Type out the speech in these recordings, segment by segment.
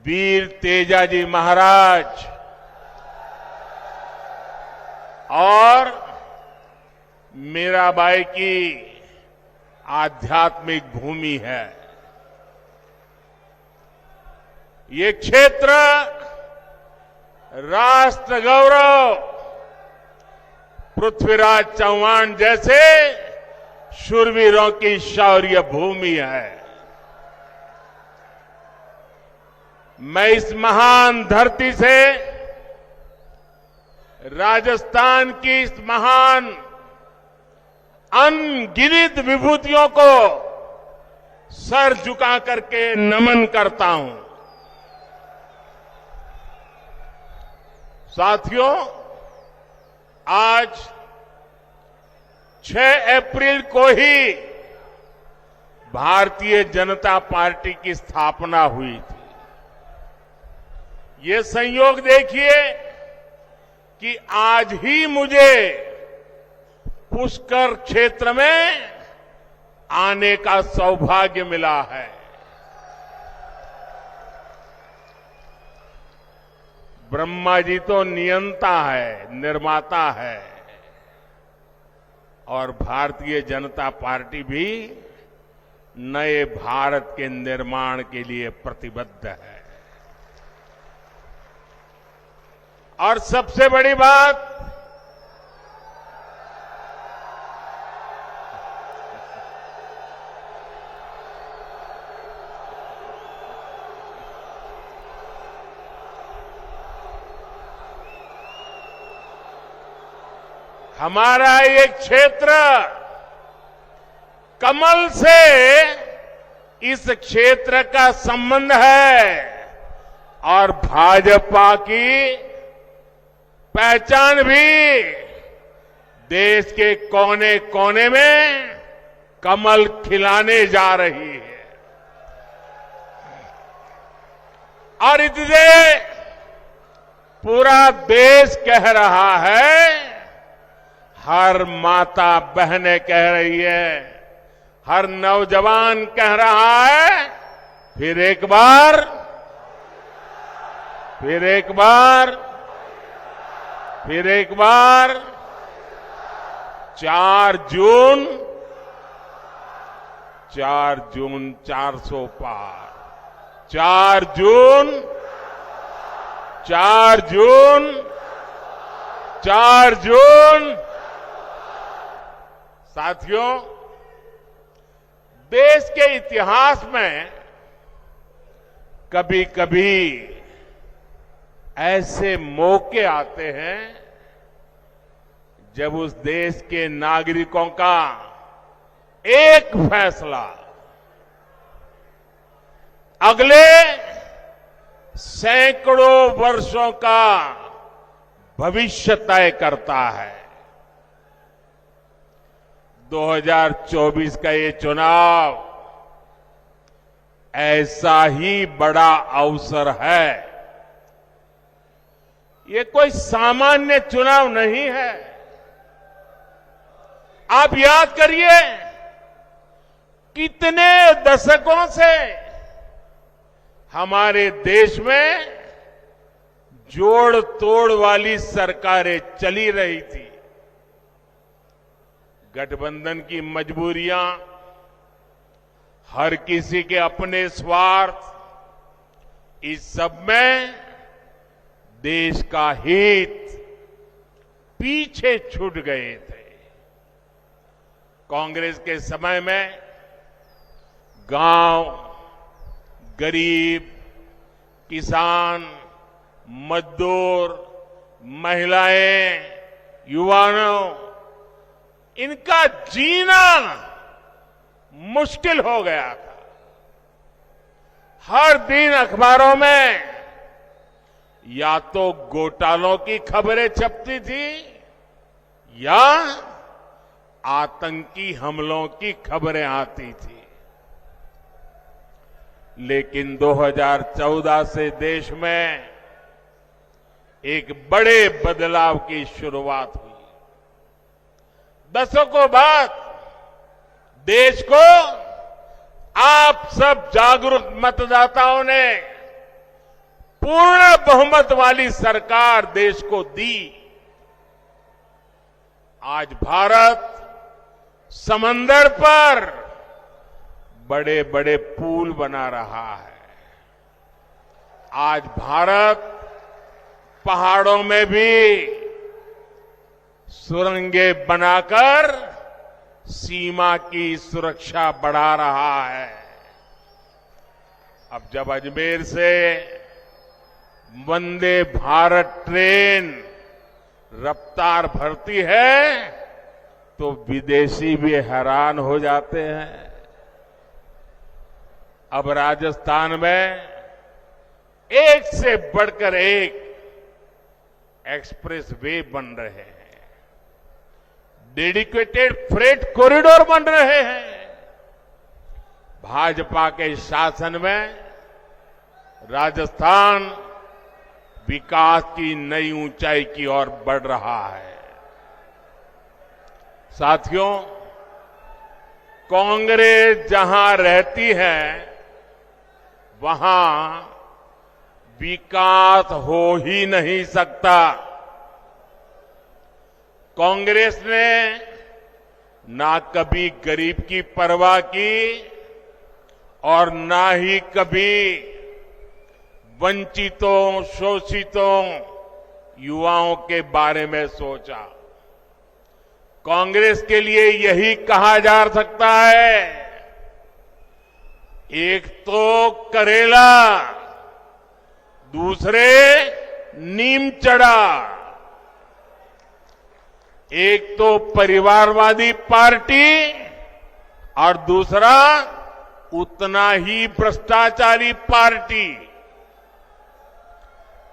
वीर तेजाजी महाराज और मीराबाई की आध्यात्मिक भूमि है। ये क्षेत्र राष्ट्र गौरव पृथ्वीराज चौहान जैसे शूरवीरों की शौर्य भूमि है। मैं इस महान धरती से राजस्थान की इस महान अनगिनत विभूतियों को सर झुका करके नमन करता हूं। साथियों, आज 6 अप्रैल को ही भारतीय जनता पार्टी की स्थापना हुई थी। ये संयोग देखिए कि आज ही मुझे पुष्कर क्षेत्र में आने का सौभाग्य मिला है। ब्रह्मा जी तो नियंता है, निर्माता है, और भारतीय जनता पार्टी भी नए भारत के निर्माण के लिए प्रतिबद्ध है। और सबसे बड़ी बात, हमारा ये क्षेत्र कमल से इस क्षेत्र का संबंध है और भाजपा की पहचान भी देश के कोने कोने में कमल खिलाने जा रही है। और इसलिए पूरा देश कह रहा है, हर माता बहनें कह रही है, हर नौजवान कह रहा है, फिर एक बार 4 जून 400 पार, 4 जून। साथियों, देश के इतिहास में कभी कभी ऐसे मौके आते हैं जब उस देश के नागरिकों का एक फैसला अगले सैकड़ों वर्षों का भविष्य तय करता है। 2024 का ये चुनाव ऐसा ही बड़ा अवसर है। ये कोई सामान्य चुनाव नहीं है। आप याद करिए, कितने दशकों से हमारे देश में जोड़ तोड़ वाली सरकारें चली रही थी। गठबंधन की मजबूरियां, हर किसी के अपने स्वार्थ, इस सब में देश का हित पीछे छूट गए थे। कांग्रेस के समय में गांव, गरीब, किसान, मजदूर, महिलाएं, युवाओं, इनका जीना मुश्किल हो गया था। हर दिन अखबारों में या तो घोटालों की खबरें छपती थी या आतंकी हमलों की खबरें आती थी। लेकिन 2014 से देश में एक बड़े बदलाव की शुरुआत हुई। दशकों बाद देश को आप सब जागरूक मतदाताओं ने पूर्ण बहुमत वाली सरकार देश को दी। आज भारत समंदर पर बड़े बड़े पुल बना रहा है। आज भारत पहाड़ों में भी सुरंगें बनाकर सीमा की सुरक्षा बढ़ा रहा है। अब जब अजमेर से वंदे भारत ट्रेन रफ्तार भरती है तो विदेशी भी हैरान हो जाते हैं। अब राजस्थान में एक से बढ़कर एक एक्सप्रेस वे बन रहे हैं, डेडिकेटेड फ्रेट कॉरिडोर बन रहे हैं। भाजपा के शासन में राजस्थान विकास की नई ऊंचाई की ओर बढ़ रहा है। साथियों, कांग्रेस जहां रहती है वहां विकास हो ही नहीं सकता। कांग्रेस ने ना कभी गरीब की परवाह की और ना ही कभी वंचितों, शोषितों, युवाओं के बारे में सोचा। कांग्रेस के लिए यही कहा जा सकता है, एक तो करेला, दूसरे नीम चढ़ा। एक तो परिवारवादी पार्टी और दूसरा उतना ही भ्रष्टाचारी पार्टी।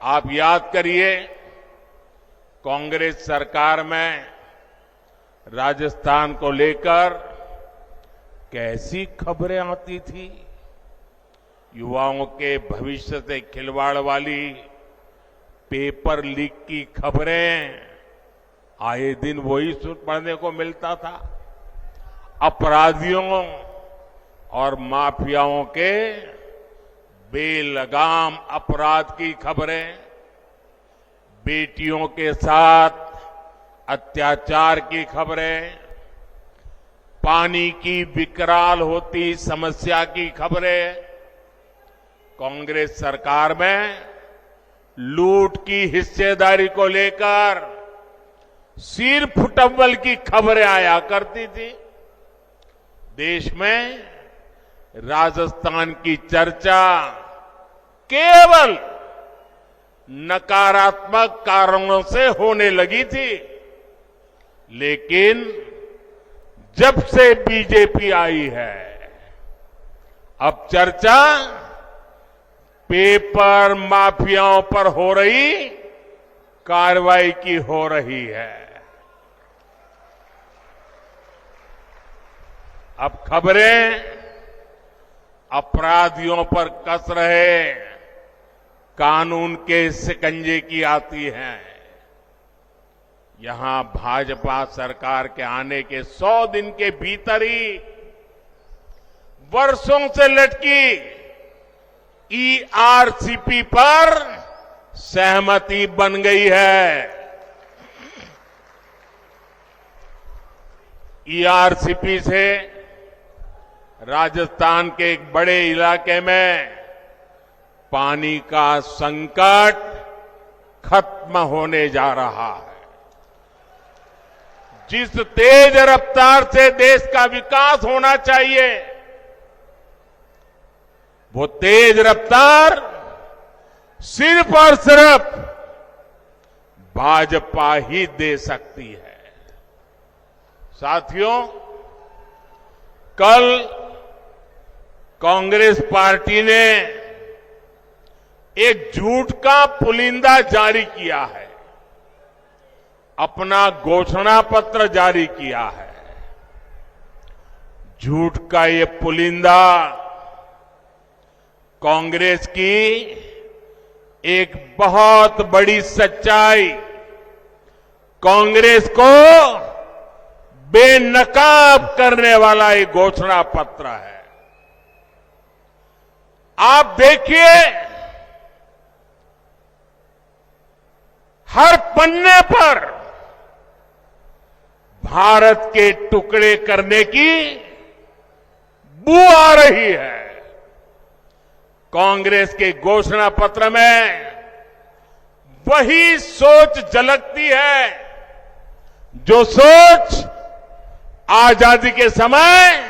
आप याद करिए, कांग्रेस सरकार में राजस्थान को लेकर कैसी खबरें आती थी। युवाओं के भविष्य से खिलवाड़ वाली पेपर लीक की खबरें आए दिन वही पढ़ने को मिलता था। अपराधियों और माफियाओं के बेलगाम अपराध की खबरें, बेटियों के साथ अत्याचार की खबरें, पानी की विकराल होती समस्या की खबरें, कांग्रेस सरकार में लूट की हिस्सेदारी को लेकर सिर फुटव्वल की खबरें आया करती थी। देश में राजस्थान की चर्चा केवल नकारात्मक कारणों से होने लगी थी, लेकिन जब से बीजेपी आई है अब चर्चा पेपर माफियाओं पर हो रही कार्रवाई की हो रही है। अब खबरें अपराधियों पर कस रहे कानून के शिकंजे की आती हैं। यहां भाजपा सरकार के आने के 100 दिन के भीतर ही वर्षों से लटकी ईआरसीपी पर सहमति बन गई है। ईआरसीपी से राजस्थान के एक बड़े इलाके में पानी का संकट खत्म होने जा रहा है। जिस तेज रफ्तार से देश का विकास होना चाहिए, वो तेज रफ्तार सिर्फ और सिर्फ भाजपा ही दे सकती है। साथियों, कल कांग्रेस पार्टी ने एक झूठ का पुलिंदा जारी किया है, अपना घोषणा पत्र जारी किया है। झूठ का ये पुलिंदा कांग्रेस की एक बहुत बड़ी सच्चाई, कांग्रेस को बेनकाब करने वाला एक घोषणा पत्र है। आप देखिए हर पन्ने पर भारत के टुकड़े करने की बू आ रही है। कांग्रेस के घोषणा पत्र में वही सोच झलकती है जो सोच आजादी के समय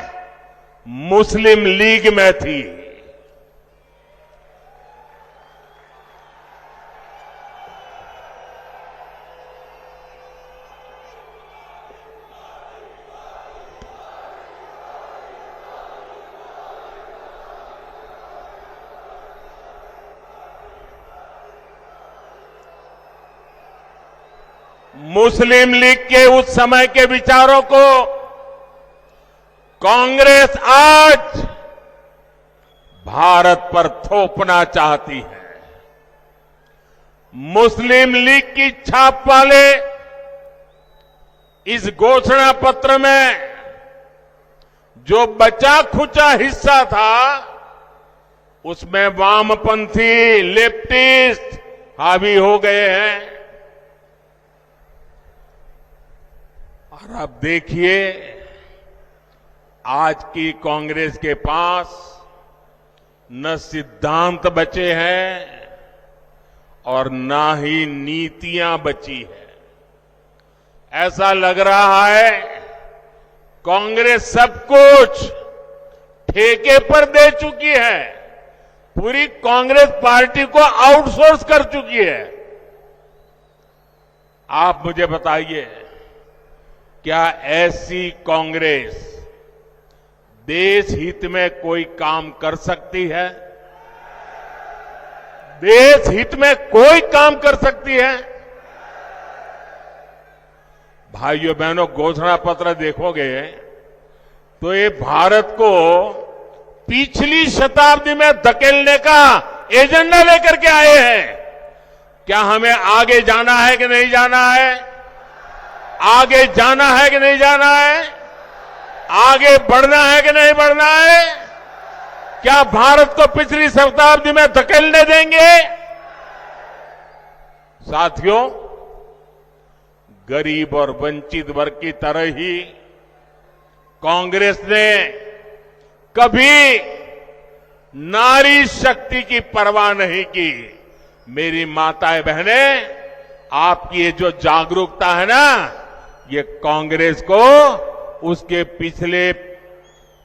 मुस्लिम लीग में थी। मुस्लिम लीग के उस समय के विचारों को कांग्रेस आज भारत पर थोपना चाहती है। मुस्लिम लीग की छाप वाले इस घोषणा पत्र में जो बचा खुचा हिस्सा था उसमें वामपंथी लेफ्टिस्ट हावी हो गए हैं। और अब देखिए, आज की कांग्रेस के पास न सिद्धांत बचे हैं और न ही नीतियां बची है। ऐसा लग रहा है कांग्रेस सब कुछ ठेके पर दे चुकी है, पूरी कांग्रेस पार्टी को आउटसोर्स कर चुकी है। आप मुझे बताइए, क्या ऐसी कांग्रेस देश हित में कोई काम कर सकती है? देश हित में कोई काम कर सकती है? भाइयों बहनों, घोषणा पत्र देखोगे तो ये भारत को पिछली शताब्दी में धकेलने का एजेंडा लेकर के आए हैं। क्या हमें आगे जाना है कि नहीं जाना है? आगे जाना है कि नहीं जाना है? आगे बढ़ना है कि नहीं बढ़ना है? क्या भारत को पिछली शताब्दी में धकेलने देंगे? साथियों, गरीब और वंचित वर्ग की तरह ही कांग्रेस ने कभी नारी शक्ति की परवाह नहीं की। मेरी माताएं बहनें, आपकी ये जो जागरूकता है ना, ये कांग्रेस को उसके पिछले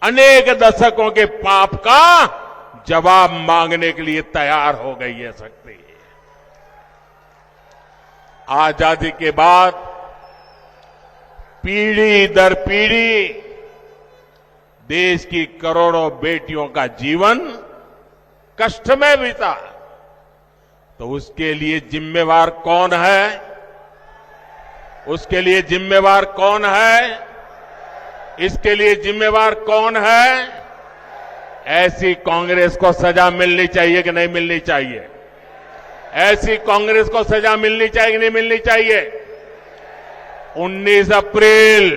अनेक दशकों के पाप का जवाब मांगने के लिए तैयार हो गई है शक्ति। आजादी के बाद पीढ़ी दर पीढ़ी देश की करोड़ों बेटियों का जीवन कष्ट में बीता, तो उसके लिए जिम्मेवार कौन है? उसके लिए जिम्मेवार कौन है? इसके लिए जिम्मेवार कौन है? ऐसी कांग्रेस को सजा मिलनी चाहिए कि नहीं मिलनी चाहिए? ऐसी कांग्रेस को सजा मिलनी चाहिए कि नहीं मिलनी चाहिए? 19 अप्रैल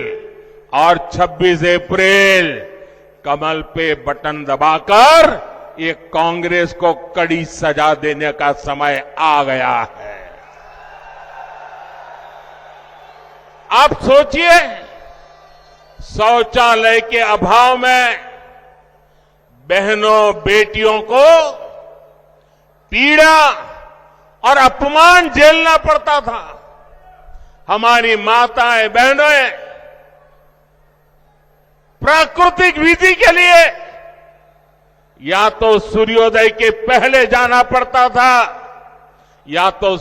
और 26 अप्रैल कमल पे बटन दबाकर ये कांग्रेस को कड़ी सजा देने का समय आ गया है। आप सोचिए, शौचालय के अभाव में बहनों बेटियों को पीड़ा और अपमान झेलना पड़ता था। हमारी माताएं बहनें प्राकृतिक विधि के लिए या तो सूर्योदय के पहले जाना पड़ता था, या तो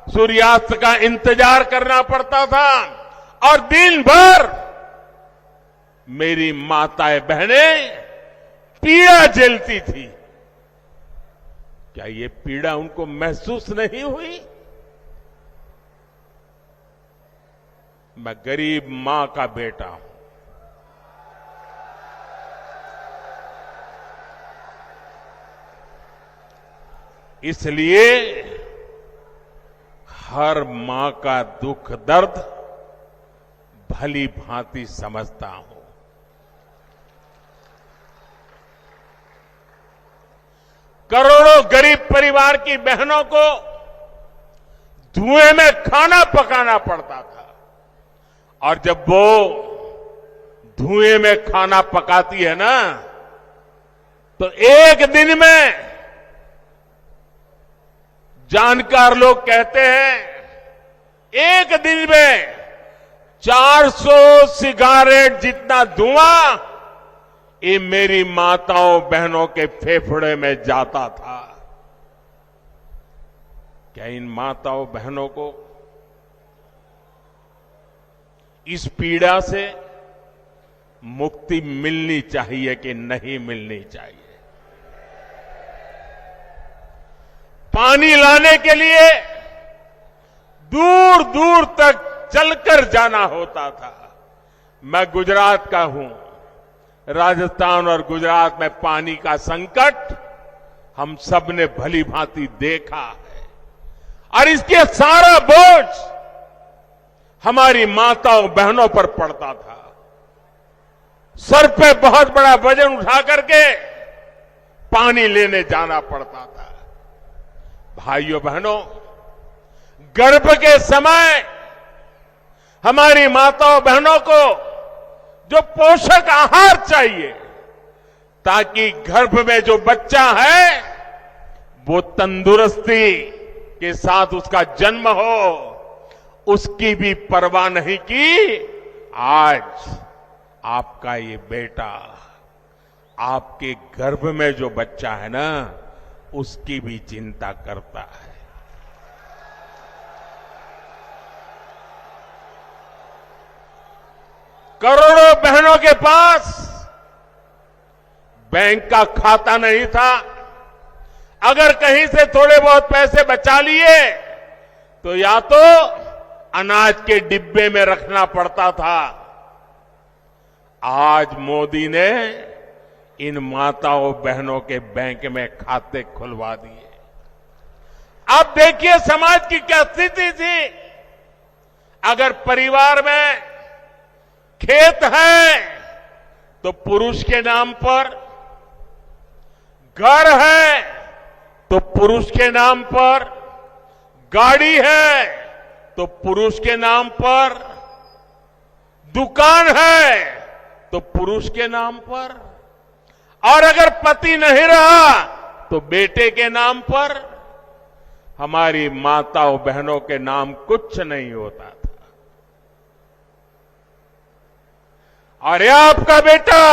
सूर्यास्त का इंतजार करना पड़ता था, और दिन भर मेरी माताएं बहनें पीड़ा झेलती थी। क्या ये पीड़ा उनको महसूस नहीं हुई? मैं गरीब मां का बेटा हूं। इसलिए हर मां का दुख दर्द भली भांति समझता हूं। करोड़ों गरीब परिवार की बहनों को धुएं में खाना पकाना पड़ता था और जब वो धुएं में खाना पकाती है ना तो एक दिन में जानकार लोग कहते हैं एक दिन में 400 सिगारेट जितना धुआं ये मेरी माताओं बहनों के फेफड़े में जाता था। क्या इन माताओं बहनों को इस पीड़ा से मुक्ति मिलनी चाहिए कि नहीं मिलनी चाहिए? पानी लाने के लिए दूर दूर तक चलकर जाना होता था। मैं गुजरात का हूं। राजस्थान और गुजरात में पानी का संकट हम सब ने भली भांति देखा है और इसके सारा बोझ हमारी माताओं बहनों पर पड़ता था। सर पे बहुत बड़ा वजन उठा करके पानी लेने जाना पड़ता था। भाइयों बहनों, गर्भ के समय हमारी माताओं बहनों को जो पोषक आहार चाहिए ताकि गर्भ में जो बच्चा है वो तंदुरुस्ती के साथ उसका जन्म हो, उसकी भी परवाह नहीं की। आज आपका ये बेटा आपके गर्भ में जो बच्चा है ना उसकी भी चिंता करता है। करोड़ों बहनों के पास बैंक का खाता नहीं था। अगर कहीं से थोड़े बहुत पैसे बचा लिए तो या तो अनाज के डिब्बे में रखना पड़ता था। आज मोदी ने इन माताओं बहनों के बैंक में खाते खुलवा दिए। अब देखिए समाज की क्या स्थिति थी। अगर परिवार में खेत है तो पुरुष के नाम पर, घर है तो पुरुष के नाम पर, गाड़ी है तो पुरुष के नाम पर, दुकान है तो पुरुष के नाम पर, और अगर पति नहीं रहा तो बेटे के नाम पर। हमारी माताओं बहनों के नाम कुछ नहीं होता था। और ये आपका बेटा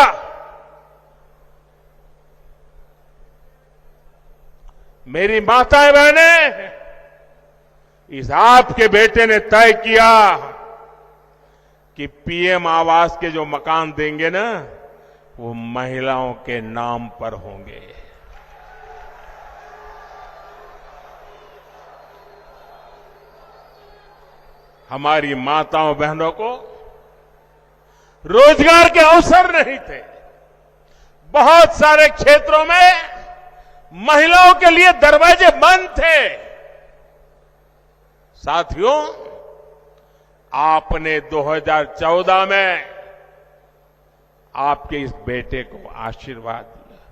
मेरी माताएं बहनें, इस आपके बेटे ने तय किया कि पीएम आवास के जो मकान देंगे ना वो महिलाओं के नाम पर होंगे। हमारी माताओं बहनों को रोजगार के अवसर नहीं थे। बहुत सारे क्षेत्रों में महिलाओं के लिए दरवाजे बंद थे। साथियों, आपने 2014 में आपके इस बेटे को आशीर्वाद दिया।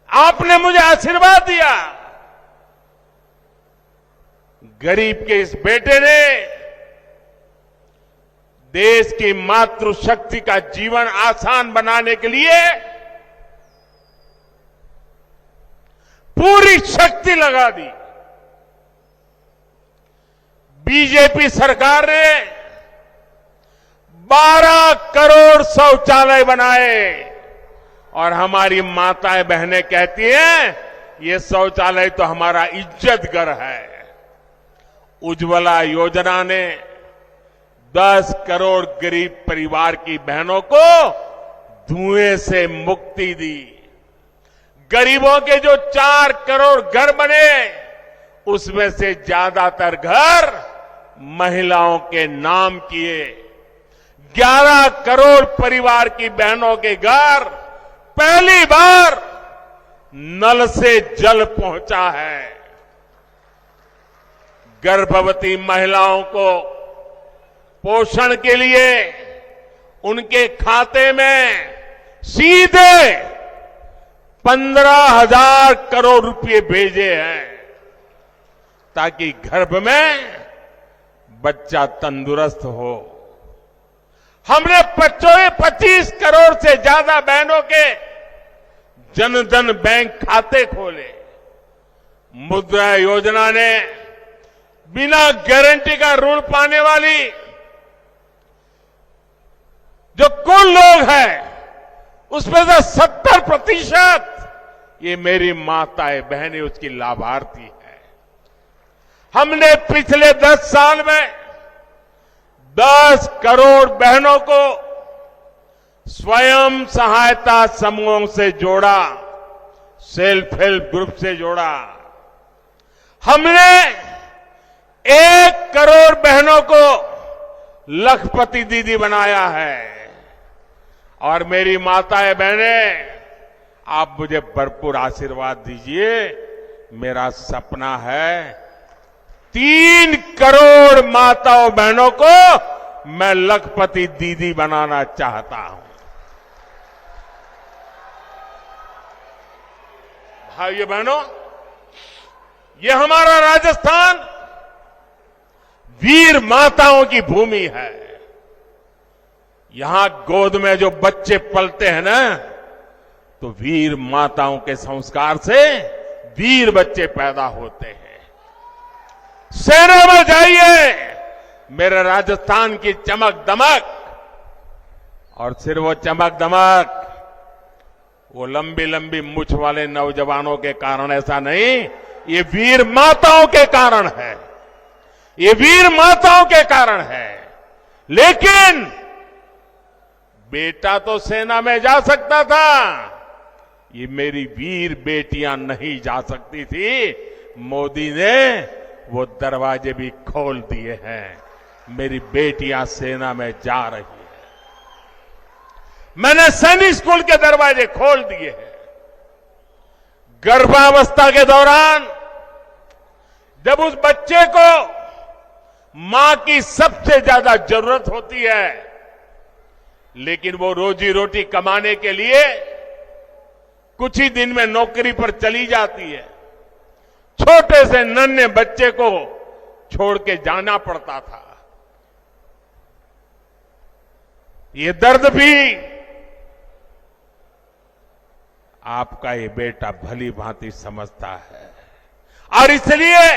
आपने मुझे आशीर्वाद दिया। गरीब के इस बेटे ने देश की मातृशक्ति का जीवन आसान बनाने के लिए पूरी शक्ति लगा दी। बीजेपी सरकार ने 12 करोड़ शौचालय बनाए और हमारी माताएं बहनें कहती हैं ये शौचालय तो हमारा इज्जत घर है। उज्ज्वला योजना ने 10 करोड़ गरीब परिवार की बहनों को धुएं से मुक्ति दी। गरीबों के जो 4 करोड़ घर बने उसमें से ज्यादातर घर महिलाओं के नाम किए। 11 करोड़ परिवार की बहनों के घर पहली बार नल से जल पहुंचा है। गर्भवती महिलाओं को पोषण के लिए उनके खाते में सीधे 15,000 करोड़ रुपए भेजे हैं ताकि गर्भ में बच्चा तंदुरुस्त हो। हमने 25 करोड़ से ज्यादा बहनों के जनधन बैंक खाते खोले। मुद्रा योजना ने बिना गारंटी का ऋण पाने वाली जो कुल लोग हैं उसमें से 70% ये मेरी माताएं बहनें उसकी लाभार्थी है। हमने पिछले 10 साल में 10 करोड़ बहनों को स्वयं सहायता समूहों से जोड़ा, सेल्फ हेल्प ग्रुप से जोड़ा। हमने 1 करोड़ बहनों को लखपति दीदी बनाया है। और मेरी माताएं बहनें, आप मुझे भरपूर आशीर्वाद दीजिए। मेरा सपना है 3 करोड़ माताओं बहनों को मैं लखपति दीदी बनाना चाहता हूं। भाइयों बहनों, ये हमारा राजस्थान वीर माताओं की भूमि है। यहां गोद में जो बच्चे पलते हैं ना, तो वीर माताओं के संस्कार से वीर बच्चे पैदा होते हैं। सेना में जाइए, मेरे राजस्थान की चमक दमक, और सिर्फ वो चमक दमक वो लंबी लंबी मूछ वाले नौजवानों के कारण ऐसा नहीं, ये वीर माताओं के कारण है। ये वीर माताओं के कारण है। लेकिन बेटा तो सेना में जा सकता था, ये मेरी वीर बेटियां नहीं जा सकती थी। मोदी ने वो दरवाजे भी खोल दिए हैं। मेरी बेटियां सेना में जा रही है। मैंने सैनिक स्कूल के दरवाजे खोल दिए हैं। गर्भावस्था के दौरान जब उस बच्चे को मां की सबसे ज्यादा जरूरत होती है, लेकिन वो रोजी रोटी कमाने के लिए कुछ ही दिन में नौकरी पर चली जाती है, छोटे से नन्हे बच्चे को छोड़ के जाना पड़ता था। ये दर्द भी आपका ये बेटा भली भांति समझता है। और इसलिए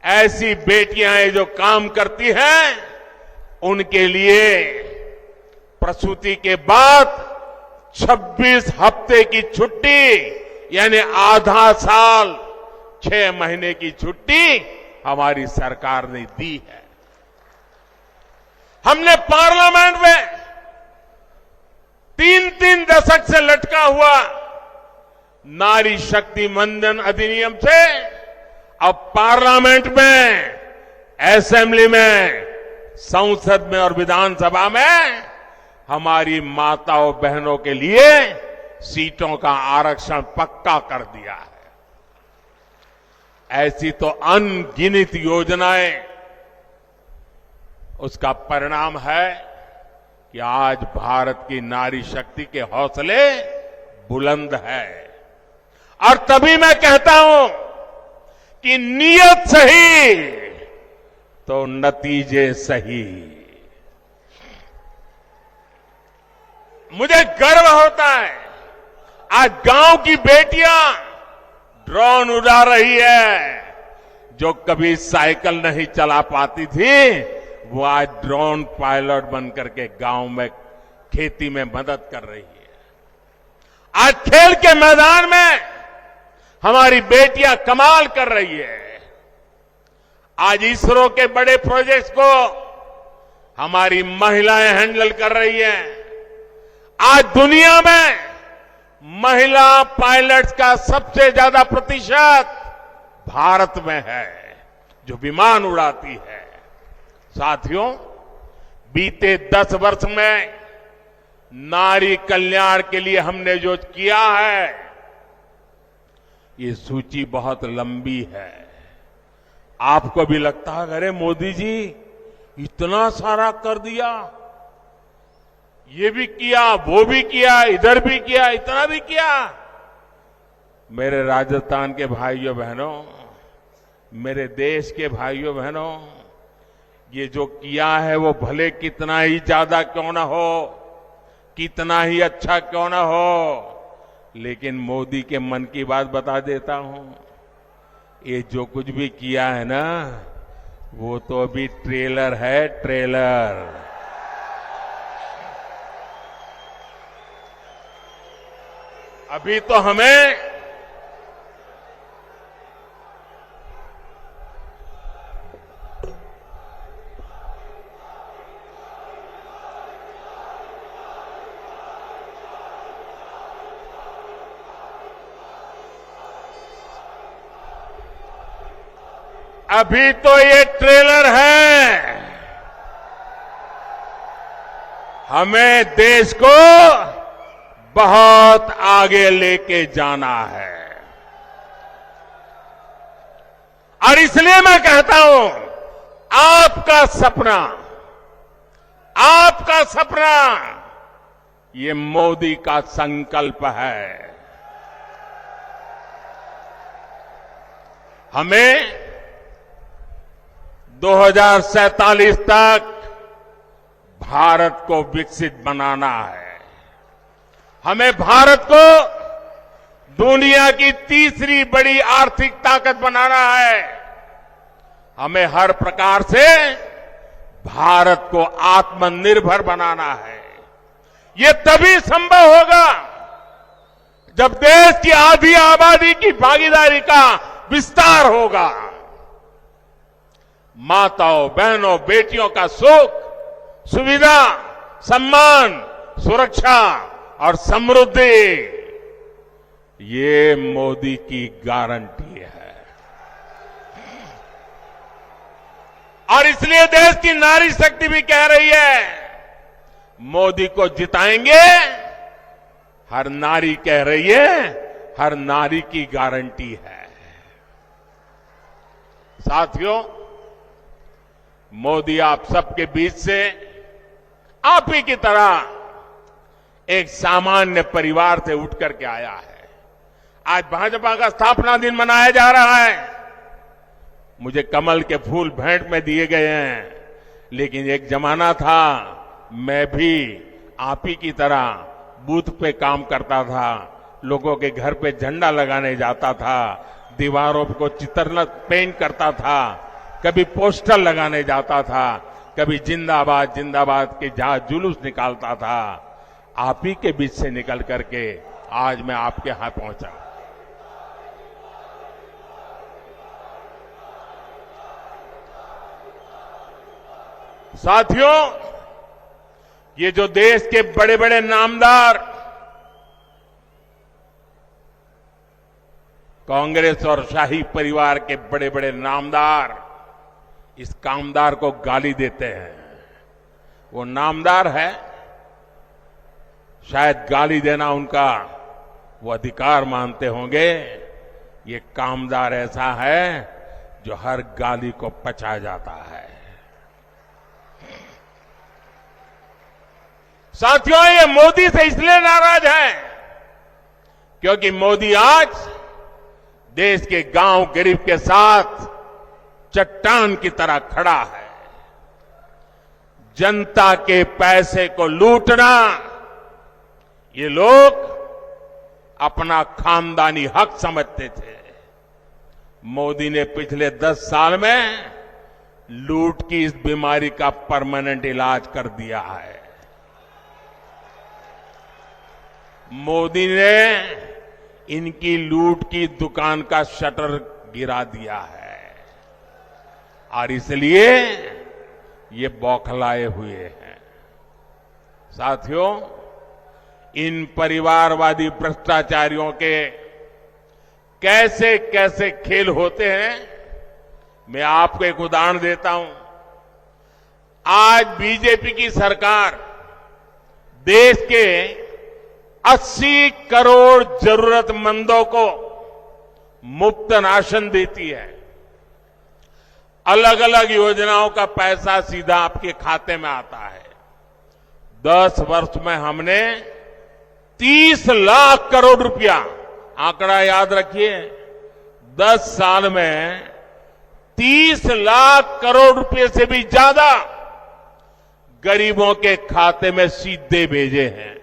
ऐसी बेटियां जो काम करती हैं, उनके लिए प्रसूति के बाद 26 हफ्ते की छुट्टी, यानी आधा साल 6 महीने की छुट्टी हमारी सरकार ने दी है। हमने पार्लियामेंट में 3-3 दशक से लटका हुआ नारी शक्ति वंदन अधिनियम से अब पार्लियामेंट में, असेंबली में, संसद में और विधानसभा में हमारी माताओं बहनों के लिए सीटों का आरक्षण पक्का कर दिया है। ऐसी तो अनगिनत योजनाएं उसका परिणाम है कि आज भारत की नारी शक्ति के हौसले बुलंद है। और तभी मैं कहता हूं कि नीयत सही तो नतीजे सही। मुझे गर्व होता है, आज गांव की बेटियां ड्रोन उड़ा रही है। जो कभी साइकिल नहीं चला पाती थी, वो आज ड्रोन पायलट बनकर के गांव में खेती में मदद कर रही है। आज खेल के मैदान में हमारी बेटियां कमाल कर रही है। आज इसरो के बड़े प्रोजेक्ट्स को हमारी महिलाएं हैंडल कर रही हैं। आज दुनिया में महिला पायलट्स का सबसे ज्यादा प्रतिशत भारत में है, जो विमान उड़ाती है। साथियों, बीते 10 वर्ष में नारी कल्याण के लिए हमने जो किया है, ये सूची बहुत लंबी है। आपको भी लगता है, अरे मोदी जी इतना सारा कर दिया। ये भी किया, वो भी किया, इधर भी किया, इतना भी किया। मेरे राजस्थान के भाइयों बहनों, मेरे देश के भाइयों बहनों, ये जो किया है वो भले कितना ही ज्यादा क्यों ना हो, कितना ही अच्छा क्यों ना हो, लेकिन मोदी के मन की बात बता देता हूं, ये जो कुछ भी किया है ना, वो तो अभी ट्रेलर है, ट्रेलर। अभी तो हमें अभी तो ये ट्रेलर है। हमें देश को बहुत आगे लेके जाना है। और इसलिए मैं कहता हूं, आपका सपना ये मोदी का संकल्प है। हमें 2047 तक भारत को विकसित बनाना है। हमें भारत को दुनिया की तीसरी बड़ी आर्थिक ताकत बनाना है। हमें हर प्रकार से भारत को आत्मनिर्भर बनाना है। ये तभी संभव होगा जब देश की आधी आबादी की भागीदारी का विस्तार होगा। माताओं, बहनों, बेटियों का सुख, सुविधा, सम्मान, सुरक्षा और समृद्धि, ये मोदी की गारंटी है। और इसलिए देश की नारी शक्ति भी कह रही है, मोदी को जिताएंगे। हर नारी कह रही है, हर नारी की गारंटी है। साथियों, मोदी आप सबके बीच से आप ही की तरह एक सामान्य परिवार से उठ करके आया है। आज भाजपा का स्थापना दिन मनाया जा रहा है। मुझे कमल के फूल भेंट में दिए गए हैं, लेकिन एक जमाना था मैं भी आप ही की तरह बूथ पे काम करता था, लोगों के घर पे झंडा लगाने जाता था, दीवारों को चित्र पेंट करता था, कभी पोस्टर लगाने जाता था, कभी जिंदाबाद जिंदाबाद के जहां जुलूस निकालता था। आप ही के बीच से निकल करके आज मैं आपके यहां पहुंचा। साथियों, ये जो देश के बड़े बड़े नामदार कांग्रेस और शाही परिवार के बड़े बड़े नामदार इस कामदार को गाली देते हैं, वो नामदार है, शायद गाली देना उनका वो अधिकार मानते होंगे। ये कामदार ऐसा है जो हर गाली को पचा जाता है। साथियों, ये मोदी से इसलिए नाराज है क्योंकि मोदी आज देश के गांव गरीब के साथ चट्टान की तरह खड़ा है। जनता के पैसे को लूटना ये लोग अपना खानदानी हक समझते थे। मोदी ने पिछले 10 साल में लूट की इस बीमारी का परमानेंट इलाज कर दिया है। मोदी ने इनकी लूट की दुकान का शटर गिरा दिया है और इसलिए ये बौखलाए हुए हैं। साथियों, इन परिवारवादी भ्रष्टाचारियों के कैसे कैसे खेल होते हैं, मैं आपको एक उदाहरण देता हूं। आज बीजेपी की सरकार देश के 80 करोड़ जरूरतमंदों को मुफ्त राशन देती है। अलग अलग योजनाओं का पैसा सीधा आपके खाते में आता है। 10 वर्ष में हमने 30 लाख करोड़ रुपया, आंकड़ा याद रखिए, 10 साल में 30 लाख करोड़ रुपए से भी ज्यादा गरीबों के खाते में सीधे भेजे हैं।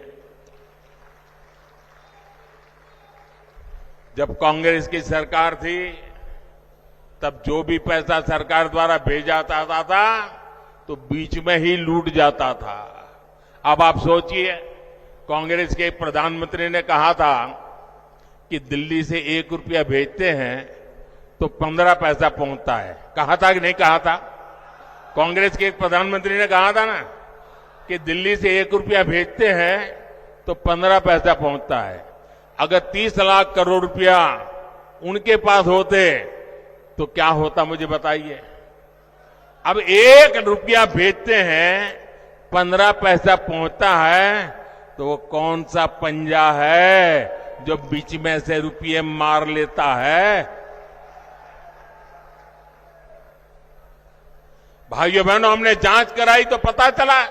जब कांग्रेस की सरकार थी तब जो भी पैसा सरकार द्वारा भेजा जाता था तो बीच में ही लूट जाता था। अब आप सोचिए, कांग्रेस के प्रधानमंत्री ने कहा था कि दिल्ली से 1 रुपया भेजते हैं तो 15 पैसा पहुंचता है। कहा था कि नहीं कहा था? कांग्रेस के एक प्रधानमंत्री ने कहा था ना कि दिल्ली से 1 रुपया भेजते हैं तो 15 पैसा पहुंचता है। अगर 30 लाख करोड़ रुपया उनके पास होते तो क्या होता, मुझे बताइए। अब 1 रुपया भेजते हैं, 15 पैसा पहुंचता है, तो वो कौन सा पंजा है जो बीच में से रुपये मार लेता है? भाइयों बहनों, हमने जांच कराई तो पता चला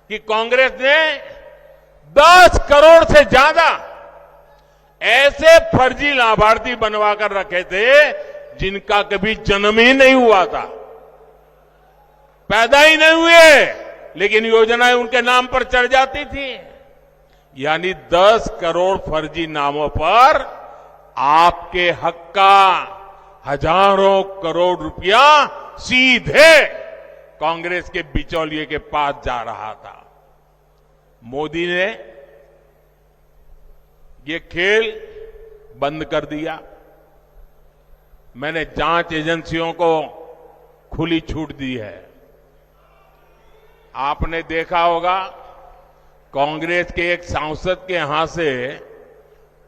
कि कांग्रेस ने 10 करोड़ से ज्यादा ऐसे फर्जी लाभार्थी बनवा कर रखे थे जिनका कभी जन्म ही नहीं हुआ था, पैदा ही नहीं हुए, लेकिन योजनाएं उनके नाम पर चढ़ जाती थी। यानी 10 करोड़ फर्जी नामों पर आपके हक का हजारों करोड़ रुपया सीधे कांग्रेस के बिचौलिए के पास जा रहा था। मोदी ने ये खेल बंद कर दिया। मैंने जांच एजेंसियों को खुली छूट दी है। आपने देखा होगा, कांग्रेस के एक सांसद के यहां से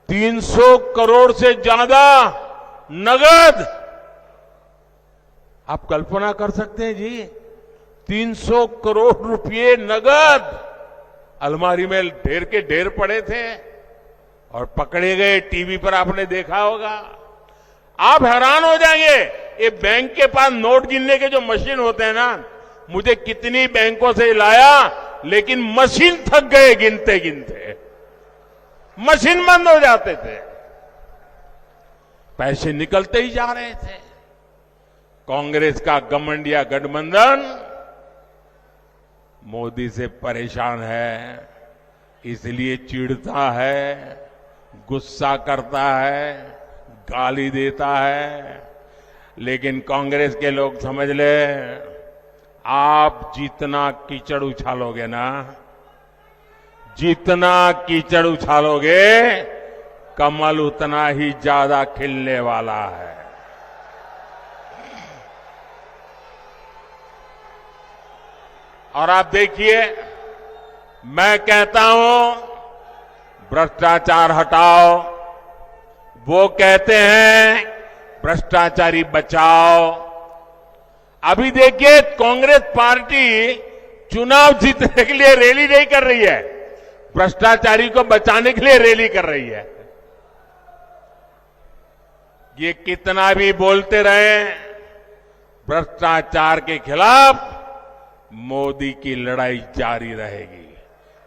300 करोड़ से ज्यादा नगद, आप कल्पना कर सकते हैं जी, 300 करोड़ रुपए नगद अलमारी में ढेर के ढेर पड़े थे और पकड़े गए। टीवी पर आपने देखा होगा। आप हैरान हो जाएंगे, ये बैंक के पास नोट गिनने के जो मशीन होते हैं ना, मुझे कितनी बैंकों से लाया, लेकिन मशीन थक गए गिनते गिनते, मशीन बंद हो जाते थे, पैसे निकलते ही जा रहे थे। कांग्रेस का घमंडिया गठबंधन मोदी से परेशान है, इसलिए चिढ़ता है, गुस्सा करता है, गाली देता है। लेकिन कांग्रेस के लोग समझ ले, आप जितना कीचड़ उछालोगे ना, जितना कीचड़ उछालोगे, कमल उतना ही ज्यादा खिलने वाला है। और आप देखिए, मैं कहता हूं भ्रष्टाचार हटाओ, वो कहते हैं भ्रष्टाचारी बचाओ। अभी देखिए, कांग्रेस पार्टी चुनाव जीतने के लिए रैली नहीं कर रही है, भ्रष्टाचारी को बचाने के लिए रैली कर रही है। ये कितना भी बोलते रहे, भ्रष्टाचार के खिलाफ मोदी की लड़ाई जारी रहेगी।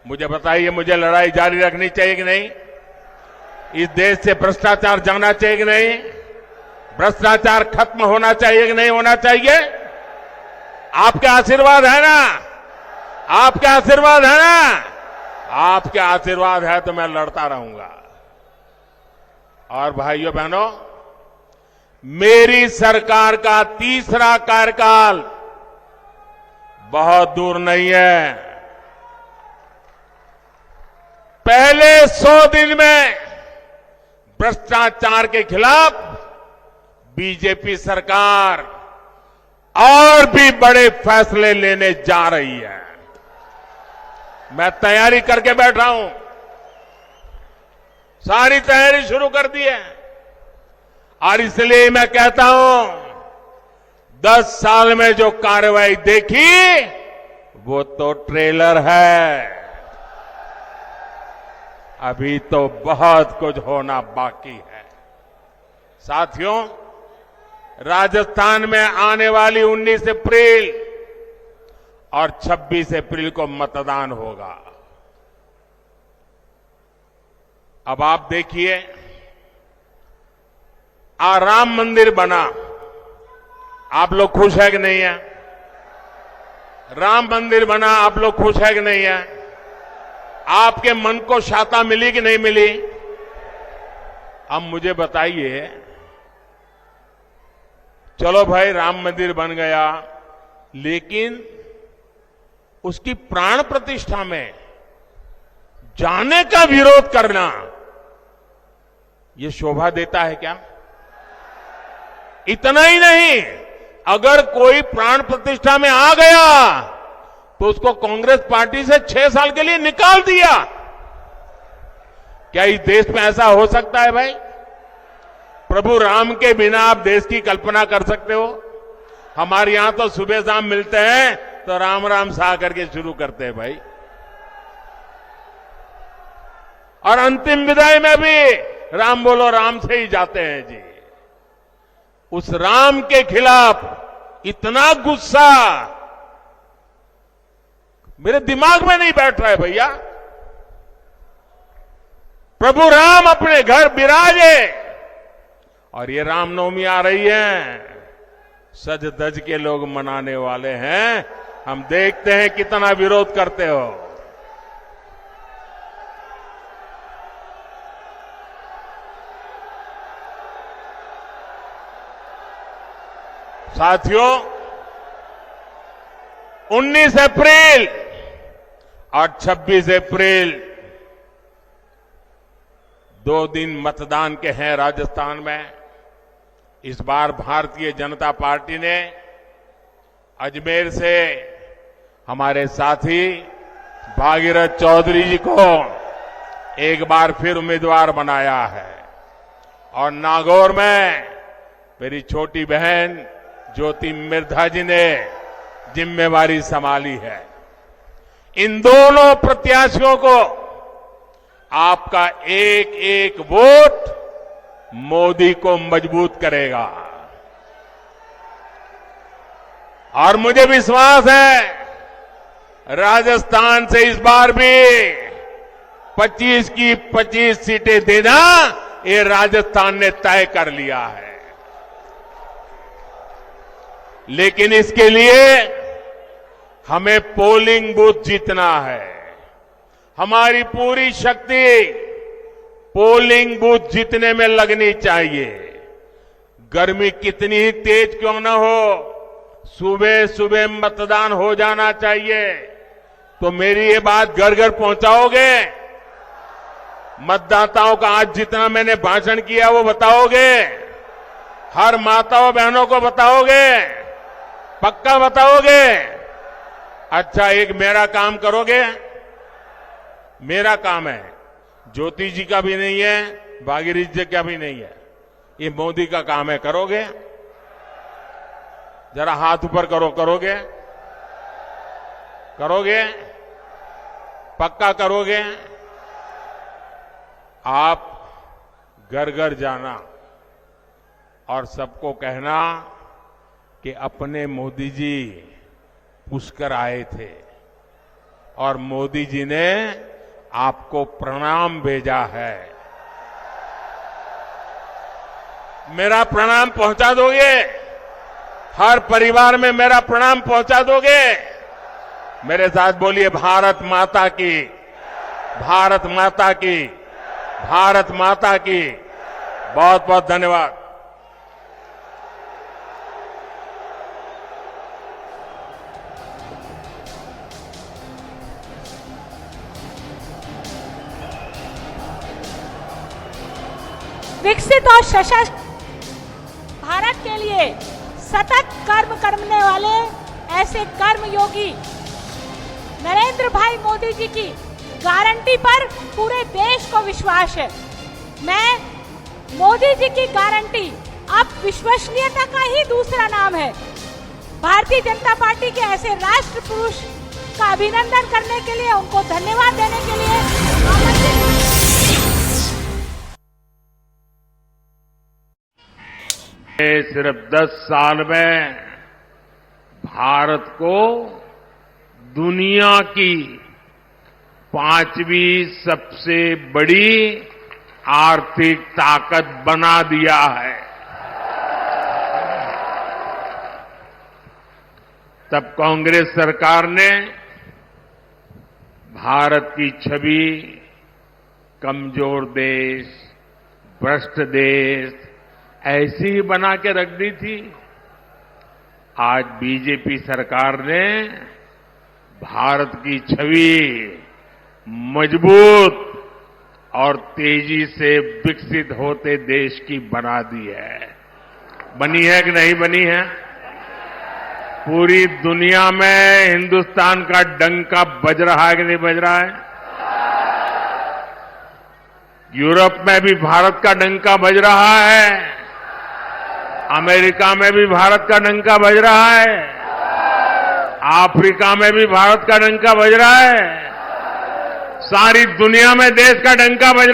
मुझे बताइए, मुझे लड़ाई जारी रखनी चाहिए कि नहीं? इस देश से भ्रष्टाचार जाना चाहिए कि नहीं? भ्रष्टाचार खत्म होना चाहिए कि नहीं होना चाहिए? आपके आशीर्वाद है ना? आपके आशीर्वाद है ना? आपके आशीर्वाद है तो मैं लड़ता रहूंगा। और भाइयों बहनों, मेरी सरकार का तीसरा कार्यकाल बहुत दूर नहीं है। पहले 100 दिन में भ्रष्टाचार के खिलाफ बीजेपी सरकार और भी बड़े फैसले लेने जा रही है। मैं तैयारी करके बैठा हूं, सारी तैयारी शुरू कर दी है। और इसलिए मैं कहता हूं, 10 साल में जो कार्रवाई देखी वो तो ट्रेलर है, अभी तो बहुत कुछ होना बाकी है। साथियों, राजस्थान में आने वाली 19 अप्रैल और 26 अप्रैल को मतदान होगा। अब आप देखिए, राम मंदिर बना, आप लोग खुश है कि नहीं है? राम मंदिर बना, आप लोग खुश है कि नहीं है? आपके मन को शांति मिली कि नहीं मिली? अब मुझे बताइए, चलो भाई राम मंदिर बन गया, लेकिन उसकी प्राण प्रतिष्ठा में जाने का विरोध करना, यह शोभा देता है क्या? इतना ही नहीं, अगर कोई प्राण प्रतिष्ठा में आ गया तो उसको कांग्रेस पार्टी से 6 साल के लिए निकाल दिया। क्या इस देश में ऐसा हो सकता है भाई? प्रभु राम के बिना आप देश की कल्पना कर सकते हो? हमारे यहां तो सुबह शाम मिलते हैं तो राम राम सा करके शुरू करते हैं भाई, और अंतिम विदाई में भी राम बोलो राम से ही जाते हैं जी। उस राम के खिलाफ इतना गुस्सा मेरे दिमाग में नहीं बैठ रहा है भैया। प्रभु राम अपने घर विराजे, और ये रामनवमी आ रही है, सज धज के लोग मनाने वाले हैं। हम देखते हैं कितना विरोध करते हो। साथियों, 19 अप्रैल और 26 अप्रैल 2 दिन मतदान के हैं राजस्थान में। इस बार भारतीय जनता पार्टी ने अजमेर से हमारे साथी भागीरथ चौधरी जी को एक बार फिर उम्मीदवार बनाया है, और नागौर में मेरी छोटी बहन ज्योति मिर्धा जी ने जिम्मेवारी संभाली है। इन दोनों प्रत्याशियों को आपका एक एक वोट मोदी को मजबूत करेगा, और मुझे विश्वास है राजस्थान से इस बार भी 25 की 25 सीटें देना ये राजस्थान ने तय कर लिया है। लेकिन इसके लिए हमें पोलिंग बूथ जीतना है। हमारी पूरी शक्ति पोलिंग बूथ जीतने में लगनी चाहिए। गर्मी कितनी ही तेज क्यों न हो, सुबह सुबह मतदान हो जाना चाहिए। तो मेरी ये बात घर घर पहुंचाओगे? मतदाताओं का आज जितना मैंने भाषण किया वो बताओगे? हर माताओं बहनों को बताओगे? पक्का बताओगे? अच्छा, एक मेरा काम करोगे? मेरा काम है, ज्योति जी का भी नहीं है, भागीरथ जी का भी नहीं है, ये मोदी का काम है। करोगे? जरा हाथ ऊपर करो। करोगे? करोगे? पक्का करोगे? आप घर घर जाना और सबको कहना कि अपने मोदी जी पुष्कर आए थे और मोदी जी ने आपको प्रणाम भेजा है। मेरा प्रणाम पहुंचा दोगे? हर परिवार में मेरा प्रणाम पहुंचा दोगे? मेरे साथ बोलिए, भारत माता की, भारत माता की, भारत माता की। बहुत बहुत धन्यवाद। विकसित और सशक्त भारत के लिए सतत कर्म करने वाले ऐसे कर्मयोगी नरेंद्र भाई मोदी जी की गारंटी पर पूरे देश को विश्वास है। मैं मोदी जी की गारंटी अब विश्वसनीयता का ही दूसरा नाम है। भारतीय जनता पार्टी के ऐसे राष्ट्र पुरुष का अभिनंदन करने के लिए, उनको धन्यवाद देने के लिए सिर्फ 10 साल में भारत को दुनिया की 5वीं सबसे बड़ी आर्थिक ताकत बना दिया है। तब कांग्रेस सरकार ने भारत की छवि कमजोर देश, भ्रष्ट देश ऐसी ही बना के रख दी थी। आज बीजेपी सरकार ने भारत की छवि मजबूत और तेजी से विकसित होते देश की बना दी है। बनी है कि नहीं बनी है? पूरी दुनिया में हिंदुस्तान का डंका बज रहा है कि नहीं बज रहा है? यूरोप में भी भारत का डंका बज रहा है, अमेरिका में भी भारत का डंका बज रहा है, अफ्रीका में भी भारत का डंका बज रहा है, सारी दुनिया में देश का डंका बज रहा है।